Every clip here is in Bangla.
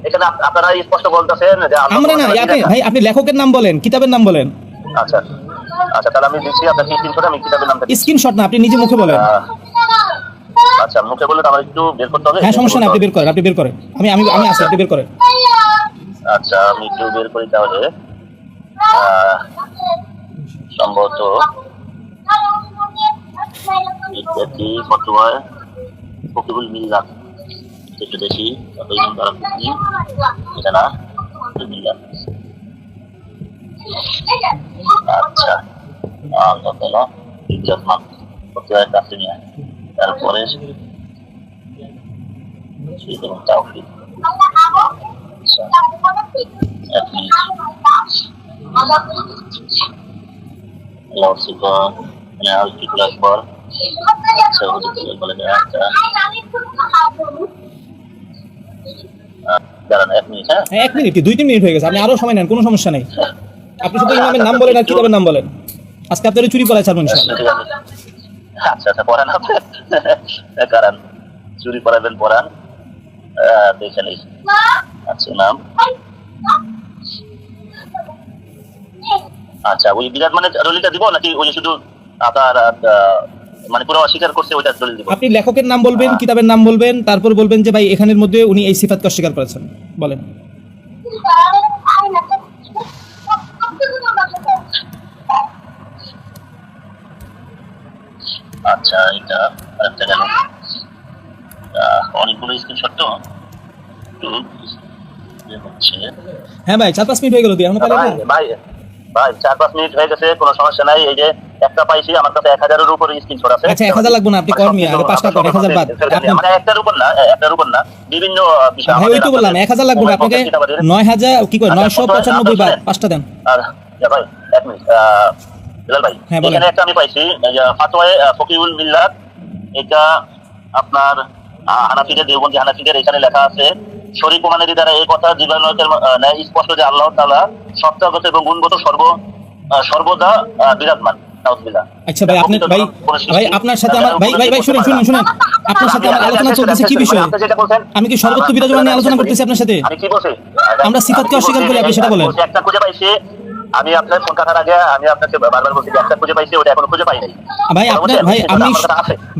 এখানে আপনারা স্পষ্ট বলতেছেন যে আমরা না, ভাই আপনি লেখকের নাম বলেন, কিতাবের নাম বলেন। আচ্ছা আচ্ছা, তাহলে আমি দিচ্ছি আপনাকে স্ক্রিনশট, আমি কিতাবের নামটা দিচ্ছি। স্ক্রিনশট না, আপনি নিজে মুখে বলেন। আচ্ছা, মুখে বলে আমার একটু বের করতে হবে। হ্যাঁ, সমস্যা না, আপনি বের করেন, আপনি বের করেন। আমি আছি, আপনি বের করেন। আচ্ছা, আমি একটু বের করি তাহলে। সম্ভবত ইত্যাদি ফতোয়ায় ফকিহুল মিল্লাত একটু দেখি, এটা না মিল্লাত। আচ্ছা, আল্লাহ তাআলা ইজ্জতমান ফতোয়ায় কাছে নিয়ে, তারপরে তাওহীদ। আচ্ছা, এক মিনিট। আল্লাহ সুবহান আল-কিবলা আকবার। আচ্ছা, হুজুর বলে দেয়। আচ্ছা, দাঁড়ান 1 মিনিট। হ্যাঁ, 1 মিনিট, 2-3 মিনিট হয়ে গেছে, আপনি আরো সময় নেন, কোনো সমস্যা নেই। আপনি শুধু ইমামের নাম বলেন আর কিতাবের নাম বলেন। আজকে আপনাদের চুরি করায় ছাড়বেন ইনশাআল্লাহ। আচ্ছা আচ্ছা, পড়ান আপনি, কারণ চুরি করাবেন, পড়ান দেখে নেই। আচ্ছা, নাম। আচ্ছা, ওই বিরাট মানে দলিলটা দিব নাকি ওই শুধু আপনার মানে পুরো অস্বীকার করছে ওইটা দলিল দিব? আপনি লেখকের নাম বলবেন, কিতাবের নাম বলবেন, তারপর বলবেন যে ভাই এখানের মধ্যে উনি এই সিফাতকে অস্বীকার করেছেন, বলেন। আচ্ছা, এটা আরেকটা গেল, অনেকগুলো স্ক্রিনশট তো হচ্ছে। হ্যাঁ ভাই, 4-5 মিনিট হয়ে গেল, দিয়ে এখন ভাই 4-5 মিনিট হয়ে গেছে, কোনো সমস্যা নাই। এই যে একটা পাইছি, আমার কাছে 1000-এর উপরে স্ক্রিনশট আছে। আচ্ছা, 1000 লাগবে না, আপনি কর্মী, আগে 5 টাকা 1000 বাদ। মানে একটার উপর না বিভিন্ন বিষয়। ভাই ওই তো বললাম 1000 লাগবে না, আপনাকে 9000 কি কয় 995 বাদ 5টা দেন। আর ভাই 1 মিনিট, বিলাল ভাই, এখানে একটা আমি পাইছি ফাতোয়ায়ে ফকিহুল মিল্লাত। এটা আপনার হানাফিদের, দেওবন্দি হানাফিদের, এখানে লেখা আছে শরীক প্রমাণের দ্বারা এই কথা জীবনের ন্যায় স্পষ্ট যে আল্লাহ তাআলা সত্তাগত এবং গুণগত সর্বদা বিরাজমান। নাউযুবিল্লাহ। আচ্ছা ভাই, আপনি ভাই আপনার সাথে আমার ভাই শুনুন, আপনার সাথে আমার আলোচনা চলতেছে কি বিষয়? আমি কি সর্বত্র বিরাজমান নিয়ে আলোচনা করতেছি আপনার সাথে? আমি কি বলছি? আমরা সিফাতকে অস্বীকার করি, আপনি সেটা বলেন। একটা খুঁজে পাইছি, আমি আপনার ফোন কাটার আগে আমি আপনাকে বারবার বলছি একটা খুঁজে পাইছি, ওটা এখনো খুঁজে পাইনি। ভাই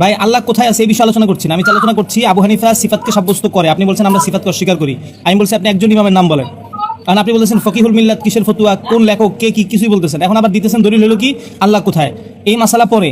ভাই আল্লাহ কোথায় আছে এই বিষয়ে আলোচনা করছি না, আমি আলোচনা করছি আবু হানিফা সিফাতকে সাব্যস্ত করে, আপনি বলছেন আমরা সিফাতকে অস্বীকার করি। আমি বলছি আপনি একজন ইমামের নাম বলেন, কারণ আপনি বলেছেন ফকিহুল মিল্লাত কিসের ফতুয়া, কোন লেখক, কে কি, কিছুই বলতেছেন। এখন আবার দিতেছেন দলিল হলো কি আল্লাহ কোথায়, এই মাসালা পরে